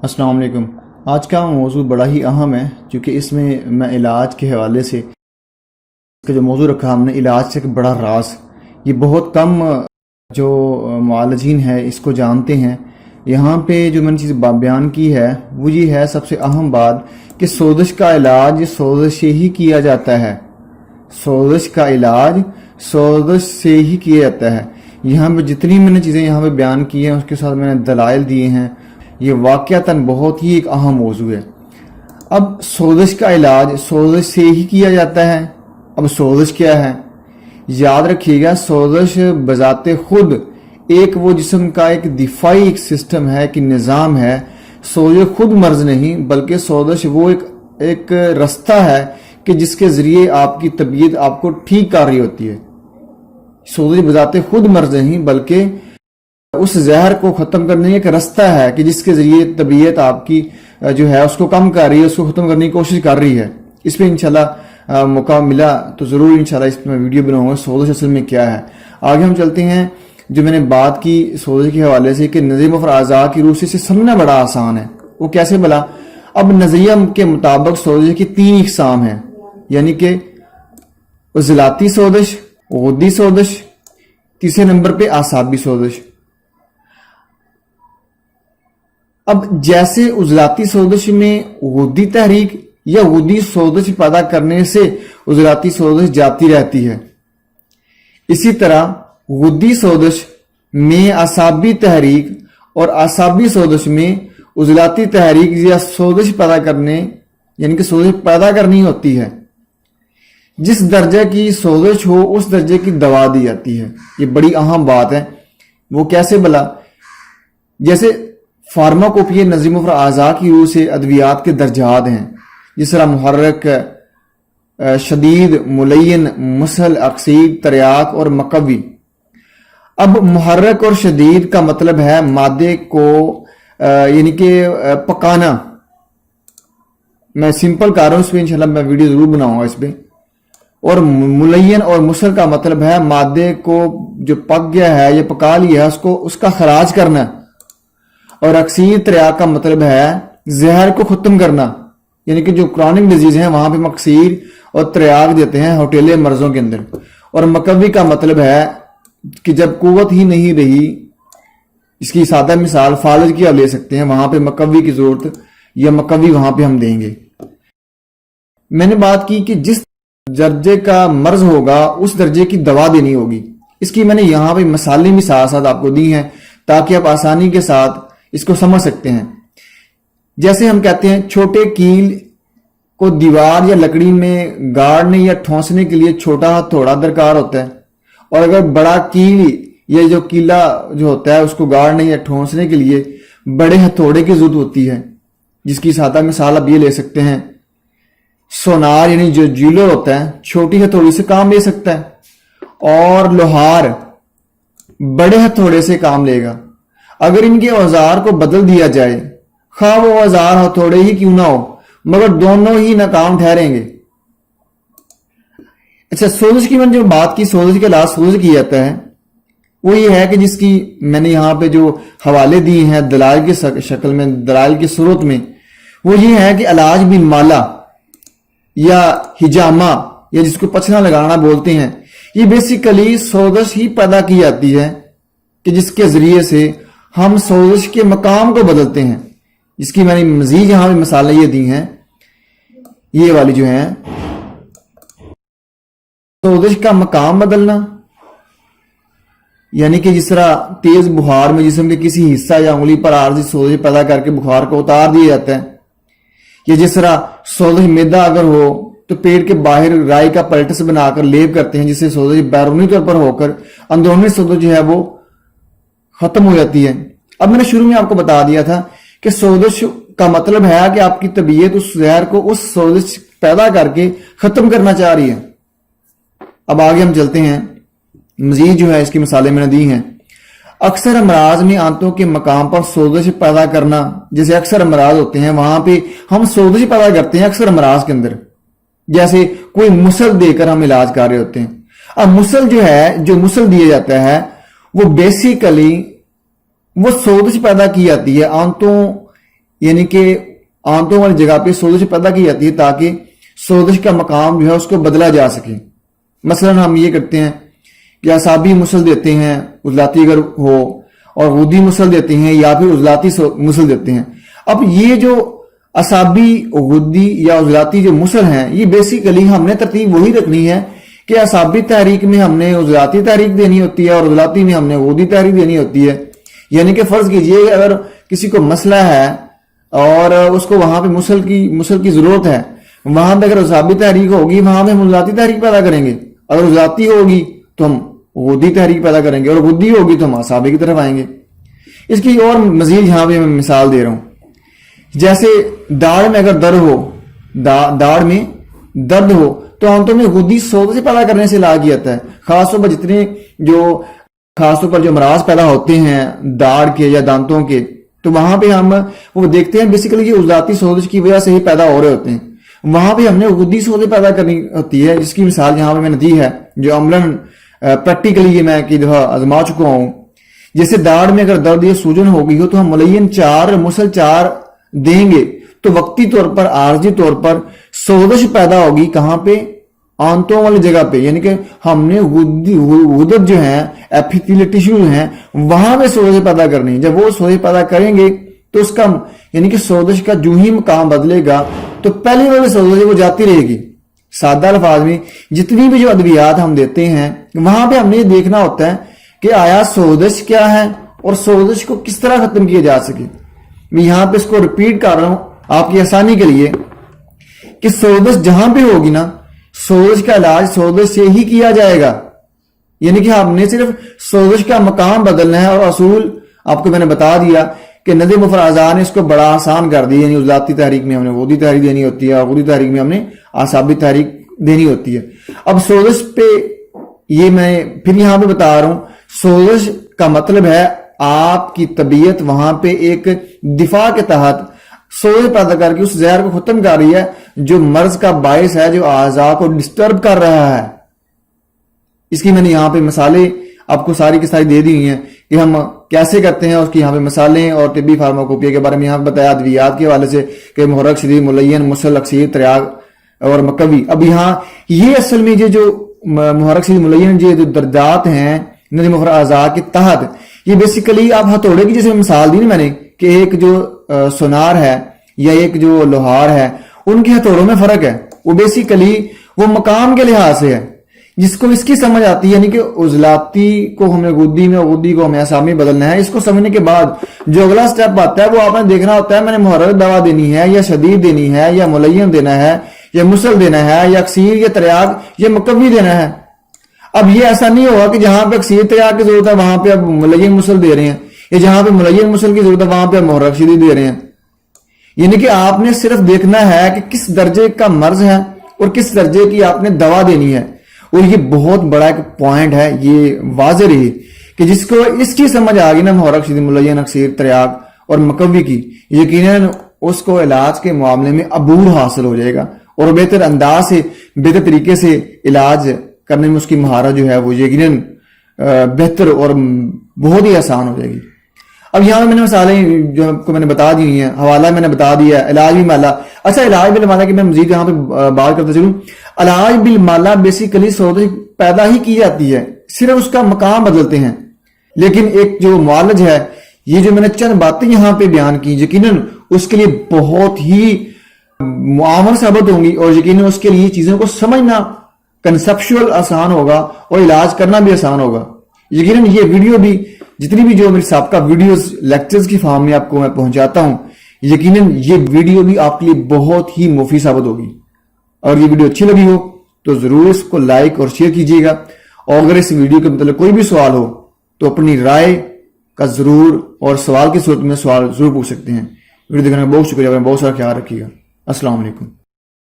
السلام علیکم۔ آج کا موضوع بڑا ہی اہم ہے چونکہ اس میں علاج کے حوالے سے اس کا جو موضوع رکھا ہم نے، علاج سے ایک بڑا راز، یہ بہت کم جو معالجین ہیں اس کو جانتے ہیں۔ یہاں پہ جو میں نے چیز بیان کی ہے وہ یہ ہے سب سے اہم بات کہ سوزش کا علاج سوزش سے ہی کیا جاتا ہے۔ سوزش کا علاج سوزش سے ہی کیا جاتا ہے۔ یہاں پہ جتنی میں نے چیزیں یہاں پہ بیان کی ہیں اس کے ساتھ میں نے دلائل دیے ہیں۔ یہ واقعتاً بہت ہی ایک اہم موضوع ہے۔ اب سوزش کا علاج سوزش سے ہی کیا جاتا ہے۔ اب سوزش کیا ہے؟ یاد رکھیے گا، سوزش بذات خود ایک وہ جسم کا ایک دفاعی ایک سسٹم ہے کہ نظام ہے۔ سوزش خود مرض نہیں بلکہ سوزش وہ ایک رستہ ہے کہ جس کے ذریعے آپ کی طبیعت آپ کو ٹھیک کر رہی ہوتی ہے۔ سوزش بذات خود مرض نہیں بلکہ اس زہر کو ختم کرنے ایک رستہ ہے کہ جس کے ذریعے طبیعت آپ کی جو ہے اس کو کم کر رہی ہے، اس کو ختم کرنے کی کوشش کر رہی ہے۔ اس پہ انشاءاللہ موقع ملا تو ضرور انشاءاللہ اس پہ میں ویڈیو بناؤں گا سوزش اصل میں کیا ہے۔ آگے ہم چلتے ہیں۔ جو میں نے بات کی سوزش کے حوالے سے کہ نظریم اعضاء کی روح سے سمجھنا بڑا آسان ہے، وہ کیسے بلا؟ اب نظریہ کے مطابق سوزش کی 3 اقسام ہیں، یعنی کہ عضلاتی سوزش، غدی سوزش، تیسرے نمبر پہ اعصابی سوزش۔ اب جیسے عضلاتی سوزش میں غدی تحریک یا غدی سوزش پیدا کرنے سے عضلاتی سوزش جاتی رہتی ہے، اسی طرح غدی سوزش میں اعصابی تحریک اور اعصابی سوزش میں عضلاتی تحریک یا سوزش پیدا کرنے یعنی کہ سوزش پیدا کرنی ہوتی ہے۔ جس درجے کی سوزش ہو اس درجے کی دوا دی جاتی ہے۔ یہ بڑی اہم بات ہے۔ وہ کیسے بلا؟ جیسے فارماکوپی نظیم اعضاء کی روح سے ادویات کے درجات ہیں، جس طرح محرک، شدید، ملین، مسہل، اکسید، تریاک اور مقوی۔ اب محرک اور شدید کا مطلب ہے مادے کو یعنی کہ پکانا۔ میں سمپل کر رہا ہوں، اس پہ انشاءاللہ میں ویڈیو ضرور بناؤں گا اس پہ۔ اور ملین اور مسہل کا مطلب ہے مادے کو جو پک گیا ہے یا پکا لیا ہے اس کا خراج کرنا۔ اور اکسیر تریاک کا مطلب ہے زہر کو ختم کرنا، یعنی کہ جو کرونک ڈیزیز ہیں وہاں پہ اکسیر اور تریاک دیتے ہیں ہوٹیلے مرضوں کے اندر۔ اور مقوی کا مطلب ہے کہ جب قوت ہی نہیں رہی، اس کی سادہ مثال فالج کی آپ لے سکتے ہیں، وہاں پہ مقوی کی ضرورت یا مقوی وہاں پہ ہم دیں گے۔ میں نے بات کی کہ جس درجے کا مرض ہوگا اس درجے کی دوا دینی ہوگی۔ اس کی میں نے یہاں پہ مثالیں بھی ساتھ ساتھ آپ کو دی ہیں تاکہ آپ آسانی کے ساتھ اس کو سمجھ سکتے ہیں۔ جیسے ہم کہتے ہیں چھوٹے کیل کو دیوار یا لکڑی میں گاڑنے یا ٹھونسنے کے لیے چھوٹا ہتھوڑا درکار ہوتا ہے، اور اگر بڑا کیل یا جو کیلا جو ہوتا ہے اس کو گاڑنے یا ٹھونسنے کے لیے بڑے ہتھوڑے کی ضرورت ہوتی ہے، جس کی سادہ مثال آپ یہ لے سکتے ہیں۔ سونار یعنی جو جیلر ہوتا ہے چھوٹی ہتھوڑی سے کام لے سکتا ہے، اور لوہار بڑے ہتھوڑے سے کام لے گا۔ اگر ان کے اوزار کو بدل دیا جائے، خواہ وہ اوزار ہتھوڑے ہی کیوں نہ ہو، مگر دونوں ہی ناکام ٹھہریں گے۔ اچھا، سوزش کی میں نے جو بات کی، سوزش کے علاج سوزش کیا جاتا ہے، وہ یہ ہے کہ جس کی میں نے یہاں پہ جو حوالے دیے ہیں دلائل کی شکل میں، دلائل کی صورت میں، وہ یہ ہے کہ علاج بن مالا یا حجامہ یا جس کو پچھنا لگانا بولتے ہیں، یہ بیسیکلی سوزش ہی پیدا کی جاتی ہے کہ جس کے ذریعے سے ہم سوزش کے مقام کو بدلتے ہیں۔ جس کی میں نے مزید یہاں پہ مثالیں یہ دی ہیں، یہ والی جو ہیں، سوزش کا مقام بدلنا، یعنی کہ جس طرح تیز بخار میں جسم کے کسی حصہ یا انگلی پر عارضی سوزش پیدا کر کے بخار کو اتار دیا جاتا ہے، یا جس طرح سوزش میدا اگر ہو تو پیٹ کے باہر رائی کا پلٹس بنا کر لیپ کرتے ہیں، جس سے سوزش بیرونی طور پر ہو کر اندرونی سوزش جو ہے وہ ختم ہو جاتی ہے۔ اب میں نے شروع میں آپ کو بتا دیا تھا کہ سوزش کا مطلب ہے کہ آپ کی طبیعت اس زہر کو اس سوزش پیدا کر کے ختم کرنا چاہ رہی ہے۔ اب آگے ہم چلتے ہیں، مزید جو ہے اس کی مثالیں میں نے دی ہیں۔ اکثر امراض میں آنتوں کے مقام پر سوزش پیدا کرنا، جیسے اکثر امراض ہوتے ہیں وہاں پہ ہم سوزش پیدا کرتے ہیں اکثر امراض کے اندر، جیسے کوئی مسل دے کر ہم علاج کر رہے ہوتے ہیں۔ اب مسل جو ہے، جو مسل دیا جاتا ہے وہ بیسیکلی وہ سوزش پیدا کی جاتی ہے آنتوں यानी कि आंतों वाली जगह पे सोजिश पैदा की जाती है ताकि सोजिश का मकाम जो है उसको बदला जा सके। मसलन हम ये करते हैं कि असाबी मुसल देते हैं उजलाती अगर हो, और गुदी मुसल देते हैं या फिर उजलाती मुसल देते हैं। अब ये जो असाबी गुदी या उजलाती जो मुसल हैं, ये बेसिकली हमने तरतीब वही रखनी है कि असाबी तहरीक में हमने उजलाती तहरीक देनी होती है और उजलाती में हमने गुदी तहरीक देनी होती है। यानी कि फर्ज कीजिए अगर किसी को मसला है और उसको वहां पे मुसल की जरूरत है, वहां पे अगर असाबी तहरीक होगी वहां पे हम उजलाती तहरीक पैदा करेंगे, अगर उजलाती होगी तो हम गुदी तहरीक पैदा करेंगे, और गुदी होगी तो हम असाबी की तरफ आएंगे। इसकी और मजीद यहां पे मैं मिसाल दे रहा हूं। जैसे दाढ़ में अगर दर्द हो, दाढ़ में दर्द हो तो आंतों में गुदी सोज से पैदा करने से इलाज किया जाता है। खासतौर पर जो अमराज पैदा होते हैं दाढ़ के या दांतों के, तो वहां पे हम वो देखते हैं बेसिकली ये उजलाती सोजिश की वजह से ही पैदा हो रहे होते हैं। वहां पे हमने गुदी सोज पैदा करनी होती है, जिसकी मिसाल यहां पे मैंने दी है, जो अमलन प्रैक्टिकली ये मैं कई दफा आजमा चुका हूं। जैसे दाढ़ में अगर दर्द या सूजन हो गई हो तो हम मुलय्यन 4 मुसल 4 देंगे तो वक्ती तौर पर आर्जी तौर पर सोजिश पैदा होगी। कहां पे? आंतों वाली जगह पे। यानी कि हमने गुदत जो है एपिथेलियल टिश्यू हैं वहां पे सोजिश पैदा करनी है। जब वो सोजिश पैदा करेंगे तो उसका यानी कि सोजिश का जो ही मकाम बदलेगा तो पहली वाली सोजिश वो जाती रहेगी। सादा अल्फाज में जितनी भी जो अद्वियात हम देते हैं वहां पे हमने ये देखना होता है कि आया सोजिश क्या है और सोजिश को किस तरह खत्म किया जा सके। मैं यहां पे इसको रिपीट कर रहा हूं आपकी आसानी के लिए कि सोजिश जहां पे होगी ना, सोजिश का इलाज सोजिश से ही किया जाएगा। यानी कि हमने सिर्फ सोजिश का मकाम बदलना है। और असूल आपको मैंने बता दिया कि नदी मुफराजा ने इसको बड़ा आसान कर दिया। यानी उजलाती तहरीक में हमने गुदी तहरीक देनी होती है और गुदी तहरीक में हमने आसाबी तहरीक देनी होती है। अब सोजिश पे ये मैं फिर यहां पे बता रहा हूं, सोजिश का मतलब है आपकी तबीयत वहां पे एक दिफा के तहत सोजिश पैदा करके उस जहर को खत्म कर रही है जो मर्ज का बायस है, जो आज़ा को डिस्टर्ब कर रहा है। इसकी मैंने यहां पे मिसालें आपको सारी की सारी दे दी हुई हैं कि हम कैसे करते हैं। उसकी यहाँ पे मिसालें और तिब्बी फार्माकोपिया के बारे में यहाँ बताया अद्वियात के हवाले से कि मुहर्रक, शदीद, मुलय्यन, मुसल, अक्सीर, त्रियाग और मकवी। अब यहाँ ये असल में ये जो मुहर्रक, शदीद, मुलय्यन ये जो दर्जात हैं नदी मुफराजा के तहत, ये बेसिकली आप हथौड़े की जैसे मिसाल दी ना मैंने कि एक जो सोनार है या एक जो लोहार है उनके हथौड़ों में फर्क है। वो बेसिकली वो मकाम के लिहाज से है। जिसको इसकी समझ आती है यानी कि उजलाती को हमें गुद्दी में, गुद्दी को हमें असामी बदलना है, इसको समझने के बाद जो अगला स्टेप आता है वो आपने देखना होता है मैंने मुहर्रक दवा देनी है या शदीद देनी है या मुलय्यन देना है या मुसल देना है या अक्सीर या त्रियाग या मुकव्वी देना है। अब ये ऐसा नहीं होगा कि जहां पे अक्सीर त्रियाग की जरूरत है वहां पे अब मुलय्यन मुसल दे रहे हैं, या जहां पे मुलय्यन मुसल की जरूरत है वहां पे मुहर्रक शदीद दे रहे हैं। यानी कि आपने सिर्फ देखना है कि किस दर्जे का मर्ज है और किस दर्जे की आपने दवा देनी है। और ये बहुत बड़ा एक पॉइंट है, ये वाज़ेह रही कि जिसको इसकी समझ आ गई ना मुहर्रक, शदीद, मुलय्यन, अक्सीर, त्रियाग और मकव्वी की, यकीनन उसको इलाज के मामले में अबूर हासिल हो जाएगा और बेहतर अंदाज से, बेहतर तरीके से इलाज करने में उसकी महारत जो है वो यकीनन बेहतर और बहुत ही आसान हो जाएगी। अब यहां मैंने मिसालें जो आपको मैंने बता दी हैं, हवाला मैंने बता दिया, इलाज बिल माला। अच्छा, इलाज बिल माला की मैं मजीद यहां पे बात करता चलूं। इलाज बिल माला बेसिकली सोजिश पैदा ही की जाती है, सिर्फ उसका मकाम बदलते हैं। लेकिन एक जो मुआलज है, ये जो मैंने चंद बातें यहां पे बयान की, यकीनन उसके लिए बहुत ही मुआवन साबित होंगी और यकीनन उसके लिए चीजों को समझना कंसेप्चुअल आसान होगा और इलाज करना भी आसान होगा। यकीनन ये वीडियो भी, जितनी भी जो मेरी साबका वीडियोस लेक्चर्स की फॉर्म में आपको मैं पहुंचाता हूं, यकीनन ये वीडियो भी आपके लिए बहुत ही मुफीद साबित होगी। और ये वीडियो अच्छी लगी हो तो जरूर इसको लाइक और शेयर कीजिएगा। और अगर इस वीडियो के मतलब कोई भी सवाल हो तो अपनी राय का जरूर और सवाल की सूरत में सवाल जरूर पूछ सकते हैं। वीडियो देखने का बहुत शुक्रिया, बहुत सारा ख्याल रखिएगा। अस्सलाम वालेकुम।